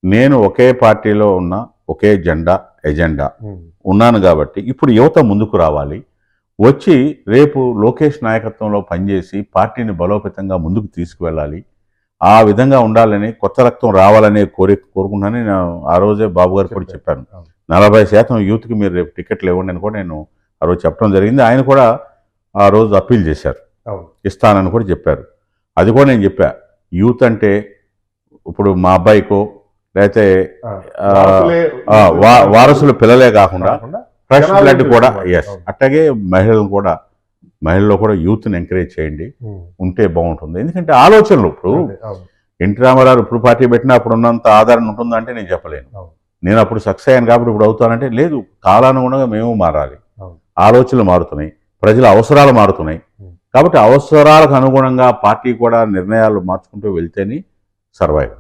నేను ఒకే పార్టీలో ఉన్న ఒకే ఎజెండా ఉన్నాను కాబట్టి ఇప్పుడు యువత ముందుకు రావాలి, వచ్చి రేపు లోకేష్ నాయకత్వంలో పనిచేసి పార్టీని బలోపేతంగా ముందుకు తీసుకువెళ్ళాలి, ఆ విధంగా ఉండాలని, కొత్త రక్తం రావాలనే కోరుకుంటున్నానని నేను ఆ రోజే బాబు గారికి కూడా చెప్పాను. 40% యూత్కి మీరు రేపు టికెట్లు ఇవ్వండి అని కూడా నేను ఆ రోజు చెప్పడం జరిగింది. ఆయన కూడా ఆ రోజు అప్పీల్ చేశారు, ఇస్తానని కూడా చెప్పారు. అది కూడా నేను చెప్పా, యూత్ అంటే ఇప్పుడు మా అబ్బాయికో లేకపోతే వారసుల పిల్లలే కాకుండా ఫ్రెష్ బ్లడ్ కూడా, ఎస్ అట్లాగే మహిళలు కూడా యూత్ని ఎంకరేజ్ చేయండి, ఉంటే బాగుంటుంది. ఎందుకంటే ఆలోచనలు ఇప్పుడు ఎన్టీ రామారావు ఇప్పుడు పార్టీ పెట్టినా అప్పుడు ఉన్నంత ఆదరణ ఉంటుందంటే నేను చెప్పలేను. నేను అప్పుడు సక్సెస్ అయ్యాను కాబట్టి ఇప్పుడు అవుతానంటే లేదు, కాలానుగుణంగా మేము మారాలి, ఆలోచనలు మారుతున్నాయి, ప్రజల అవసరాలు మారుతున్నాయి. కాబట్టి అవసరాలకు అనుగుణంగా పార్టీ కూడా నిర్ణయాలు మార్చుకుంటూ వెళ్తేనే సర్వైవ్.